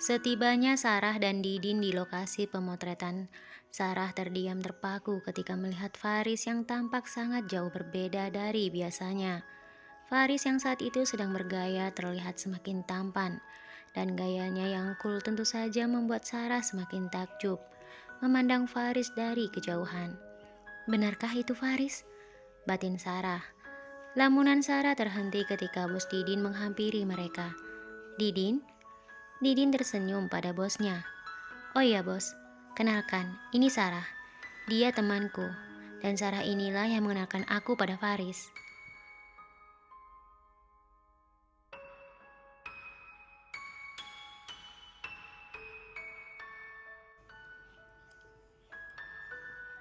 Setibanya Sarah dan Didin di lokasi pemotretan, Sarah terdiam terpaku ketika melihat Faris yang tampak sangat jauh berbeda dari biasanya. Faris yang saat itu sedang bergaya terlihat semakin tampan, dan gayanya yang cool tentu saja membuat Sarah semakin takjub, memandang Faris dari kejauhan. Benarkah itu Faris? Batin Sarah. Lamunan Sarah terhenti ketika bos Didin menghampiri mereka. Didin? Didin tersenyum pada bosnya. Oh iya bos, kenalkan, ini Sarah. Dia temanku, dan Sarah inilah yang mengenalkan aku pada Faris.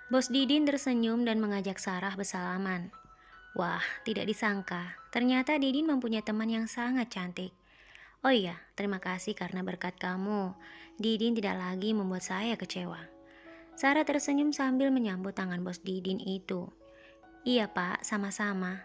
Bos Didin tersenyum dan mengajak Sarah bersalaman. Wah, tidak disangka, ternyata Didin mempunyai teman yang sangat cantik. Oh iya, terima kasih karena berkat kamu, Didin tidak lagi membuat saya kecewa. Sarah tersenyum sambil menyambut tangan bos Didin itu. Iya pak, sama-sama.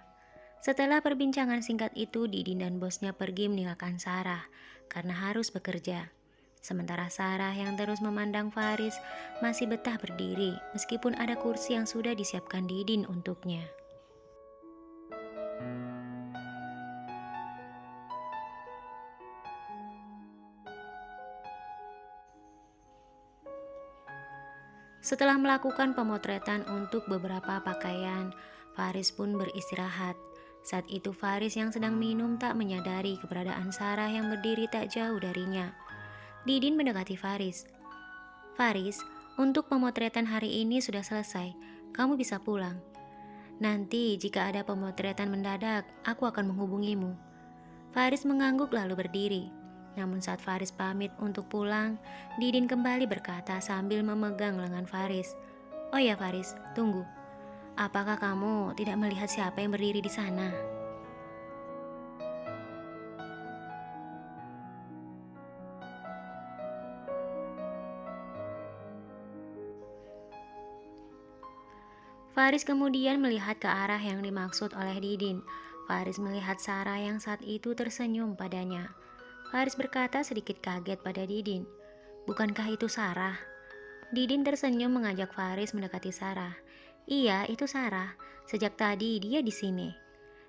Setelah perbincangan singkat itu, Didin dan bosnya pergi meninggalkan Sarah karena harus bekerja. Sementara Sarah yang terus memandang Faris masih betah berdiri meskipun ada kursi yang sudah disiapkan Didin untuknya. Setelah melakukan pemotretan untuk beberapa pakaian, Faris pun beristirahat. Saat itu Faris yang sedang minum tak menyadari keberadaan Sarah yang berdiri tak jauh darinya. Didin mendekati Faris. Faris, untuk pemotretan hari ini sudah selesai. Kamu bisa pulang. Nanti jika ada pemotretan mendadak, aku akan menghubungimu. Faris mengangguk lalu berdiri. Namun saat Faris pamit untuk pulang, Didin kembali berkata sambil memegang lengan Faris. Oh ya Faris, tunggu. Apakah kamu tidak melihat siapa yang berdiri di sana? Faris kemudian melihat ke arah yang dimaksud oleh Didin. Faris melihat Sarah yang saat itu tersenyum padanya. Faris berkata sedikit kaget pada Didin. Bukankah itu Sarah? Didin tersenyum mengajak Faris mendekati Sarah. Iya, itu Sarah. Sejak tadi dia di sini.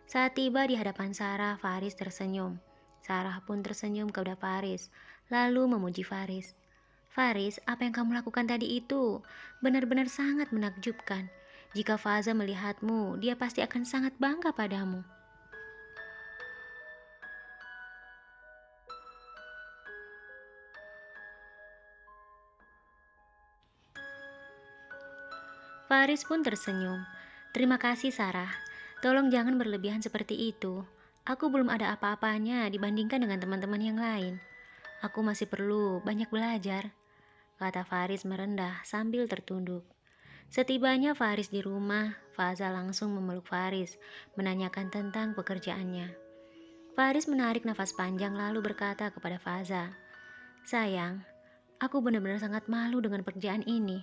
Saat tiba di hadapan Sarah, Faris tersenyum. Sarah pun tersenyum kepada Faris, lalu memuji Faris. Faris, apa yang kamu lakukan tadi itu benar-benar sangat menakjubkan. Jika Faza melihatmu, dia pasti akan sangat bangga padamu. Faris pun tersenyum. Terima kasih Sarah. Tolong jangan berlebihan seperti itu. Aku belum ada apa-apanya dibandingkan dengan teman-teman yang lain. Aku masih perlu banyak belajar, kata Faris merendah sambil tertunduk. Setibanya Faris di rumah, Faza langsung memeluk Faris, menanyakan tentang pekerjaannya. Faris menarik nafas panjang lalu berkata kepada Faza, sayang, aku benar-benar sangat malu dengan pekerjaan ini.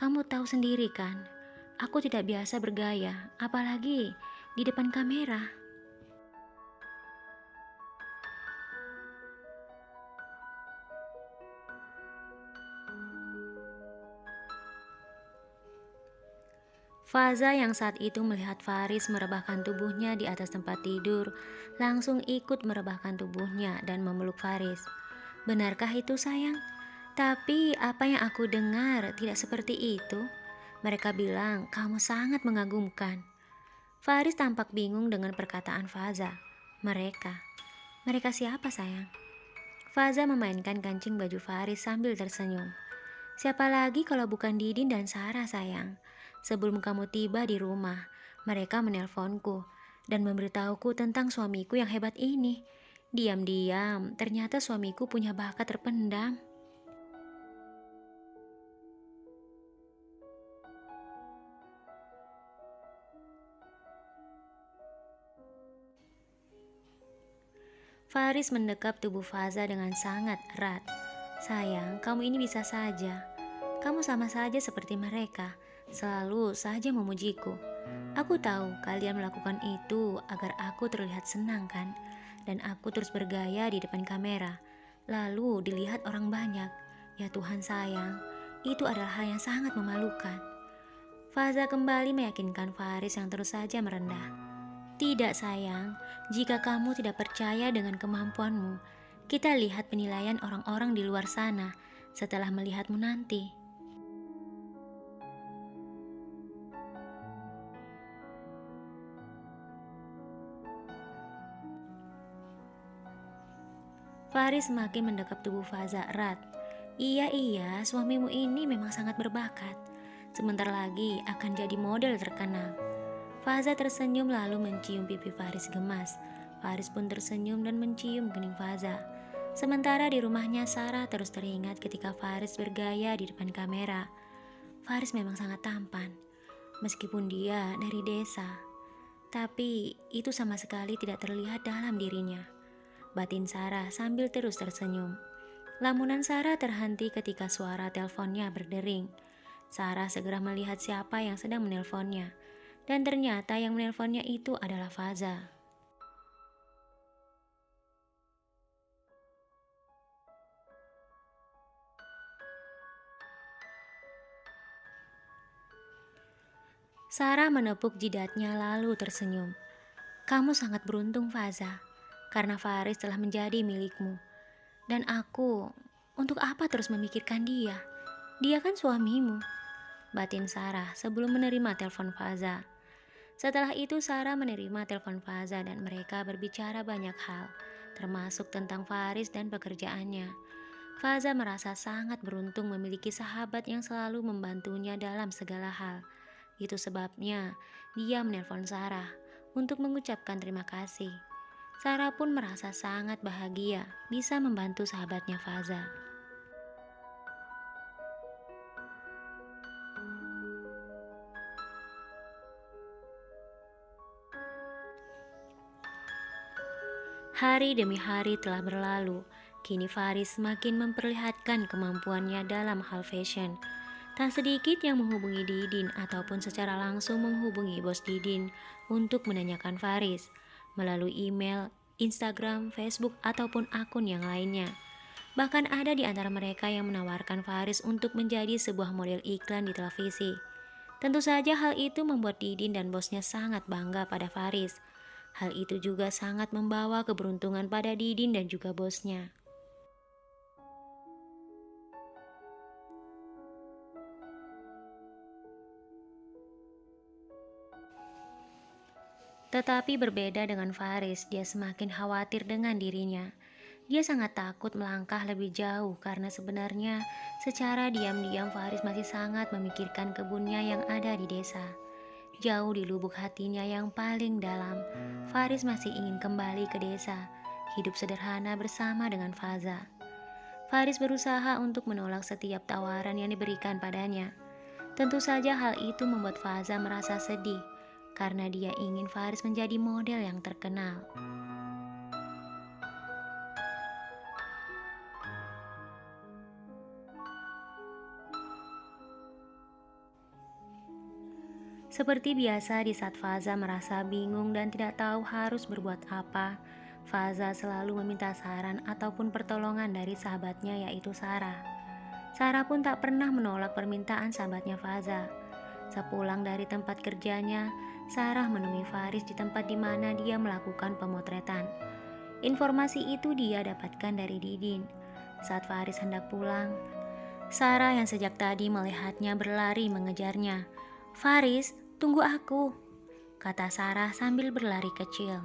Kamu tahu sendiri kan, aku tidak biasa bergaya, apalagi di depan kamera. Faza yang saat itu melihat Faris merebahkan tubuhnya di atas tempat tidur, langsung ikut merebahkan tubuhnya dan memeluk Faris. Benarkah itu sayang? Tapi apa yang aku dengar tidak seperti itu. Mereka bilang kamu sangat mengagumkan. Faris tampak bingung dengan perkataan Faza. Mereka. Mereka siapa sayang? Faza memainkan kancing baju Faris sambil tersenyum. Siapa lagi kalau bukan Didin dan Sarah sayang? Sebelum kamu tiba di rumah, mereka menelponku dan memberitahuku tentang suamiku yang hebat ini. Diam-diam, ternyata suamiku punya bakat terpendam. Faris mendekap tubuh Faza dengan sangat erat. Sayang, kamu ini bisa saja. Kamu sama saja seperti mereka, selalu saja memujiku. Aku tahu kalian melakukan itu agar aku terlihat senang kan? Dan aku terus bergaya di depan kamera. lalu dilihat orang banyak. Ya Tuhan sayang, itu adalah hal yang sangat memalukan. Faza kembali meyakinkan Faris yang terus saja merendah. Tidak sayang, jika kamu tidak percaya dengan kemampuanmu, kita lihat penilaian orang-orang di luar sana setelah melihatmu nanti. Faris semakin mendekap tubuh Faza erat. Iya, suamimu ini memang sangat berbakat. Sebentar lagi akan jadi model terkenal. Faza tersenyum lalu mencium pipi Faris gemas. Faris pun tersenyum dan mencium kening Faza. Sementara di rumahnya Sarah terus teringat ketika Faris bergaya di depan kamera. Faris memang sangat tampan, meskipun dia dari desa. Tapi itu sama sekali tidak terlihat dalam dirinya. Batin Sarah sambil terus tersenyum. Lamunan Sarah terhenti ketika suara teleponnya berdering. Sarah segera melihat siapa yang sedang menelponnya. Dan ternyata yang menelponnya itu adalah Faza. Sarah menepuk jidatnya lalu tersenyum. Kamu sangat beruntung Faza, karena Faris telah menjadi milikmu. Dan aku, untuk apa terus memikirkan dia? Dia kan suamimu. Batin Sarah sebelum menerima telepon Faza. Setelah itu Sarah menerima telepon Faza dan mereka berbicara banyak hal, termasuk tentang Faris dan pekerjaannya. Faza merasa sangat beruntung memiliki sahabat yang selalu membantunya dalam segala hal. Itu sebabnya dia menelpon Sarah untuk mengucapkan terima kasih. Sarah pun merasa sangat bahagia bisa membantu sahabatnya Faza. Hari demi hari telah berlalu. Kini Faris semakin memperlihatkan kemampuannya dalam hal fashion. Tak sedikit yang menghubungi Didin ataupun secara langsung menghubungi bos Didin untuk menanyakan Faris melalui email, Instagram, Facebook, ataupun akun yang lainnya. Bahkan ada di antara mereka yang menawarkan Faris untuk menjadi sebuah model iklan di televisi. Tentu saja hal itu membuat Didin dan bosnya sangat bangga pada Faris. Hal itu juga sangat membawa keberuntungan pada Didin dan juga bosnya. Tetapi berbeda dengan Faris, dia semakin khawatir dengan dirinya. Dia sangat takut melangkah lebih jauh karena sebenarnya secara diam-diam Faris masih sangat memikirkan kebunnya yang ada di desa. Jauh di lubuk hatinya yang paling dalam, Faris masih ingin kembali ke desa, hidup sederhana bersama dengan Faza. Faris berusaha untuk menolak setiap tawaran yang diberikan padanya. Tentu saja hal itu membuat Faza merasa sedih, karena dia ingin Faris menjadi model yang terkenal. Seperti biasa di saat Faza merasa bingung dan tidak tahu harus berbuat apa, Faza selalu meminta saran ataupun pertolongan dari sahabatnya yaitu Sarah. Sarah pun tak pernah menolak permintaan sahabatnya Faza. Sepulang dari tempat kerjanya, Sarah menemui Faris di tempat di mana dia melakukan pemotretan. Informasi itu dia dapatkan dari Didin. Saat Faris hendak pulang, Sarah yang sejak tadi melihatnya berlari mengejarnya. "Faris, tunggu aku," kata Sarah sambil berlari kecil.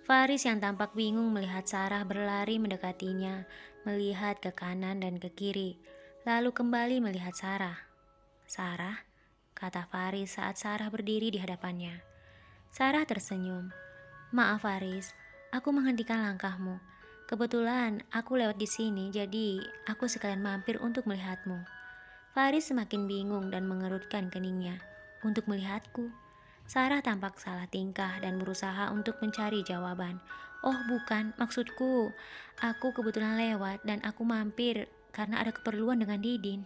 Faris yang tampak bingung melihat Sarah berlari mendekatinya, melihat ke kanan dan ke kiri, lalu kembali melihat Sarah. "Sarah," kata Faris saat Sarah berdiri di hadapannya. Sarah tersenyum. "Maaf Faris, aku menghentikan langkahmu. Kebetulan aku lewat di sini, jadi aku sekalian mampir untuk melihatmu." Faris semakin bingung dan mengerutkan keningnya. "Untuk melihatku?" Sarah tampak salah tingkah dan berusaha untuk mencari jawaban. "Oh bukan, maksudku, aku kebetulan lewat dan aku mampir karena ada keperluan dengan Didin."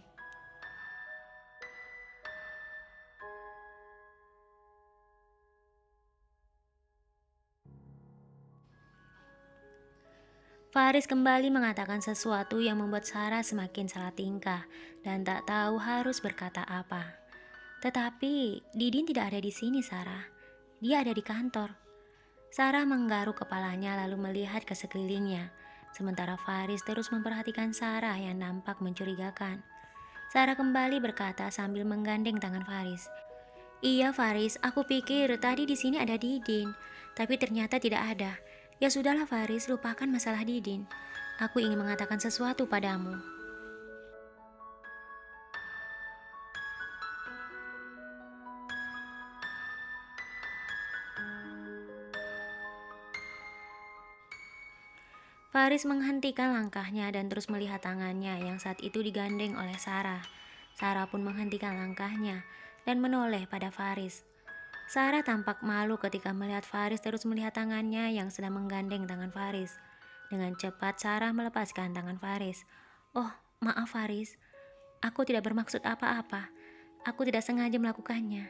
Faris kembali mengatakan sesuatu yang membuat Sarah semakin salah tingkah dan tak tahu harus berkata apa. Tetapi Didin tidak ada di sini, Sarah. Dia ada di kantor. Sarah menggaruk kepalanya lalu melihat ke sekelilingnya. Sementara Faris terus memperhatikan Sarah yang nampak mencurigakan. Sarah kembali berkata sambil menggandeng tangan Faris. Iya Faris, aku pikir tadi di sini ada Didin, tapi ternyata tidak ada. Ya sudahlah Faris, lupakan masalah Didin. Aku ingin mengatakan sesuatu padamu. Faris menghentikan langkahnya dan terus melihat tangannya yang saat itu digandeng oleh Sarah. Sarah pun menghentikan langkahnya dan menoleh pada Faris. Sarah tampak malu ketika melihat Faris terus melihat tangannya yang sedang menggandeng tangan Faris. Dengan cepat Sarah melepaskan tangan Faris. Oh, maaf Faris. Aku tidak bermaksud apa-apa. Aku tidak sengaja melakukannya.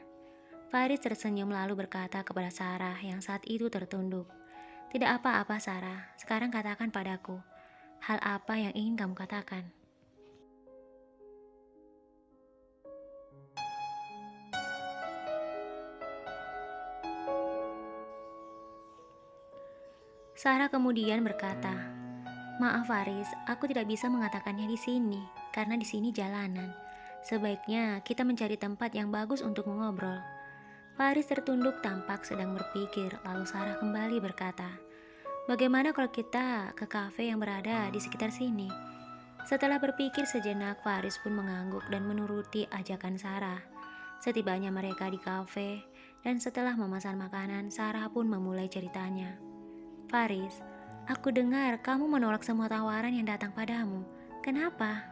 Faris tersenyum lalu berkata kepada Sarah yang saat itu tertunduk. Tidak apa-apa Sarah, sekarang katakan padaku. Hal apa yang ingin kamu katakan? Sarah kemudian berkata, maaf Faris, aku tidak bisa mengatakannya di sini, karena di sini jalanan. Sebaiknya kita mencari tempat yang bagus untuk mengobrol. Faris tertunduk tampak sedang berpikir, lalu Sarah kembali berkata, bagaimana kalau kita ke kafe yang berada di sekitar sini? Setelah berpikir sejenak, Faris pun mengangguk dan menuruti ajakan Sarah. Setibanya mereka di kafe, dan setelah memesan makanan, Sarah pun memulai ceritanya. Faris, aku dengar kamu menolak semua tawaran yang datang padamu. Kenapa?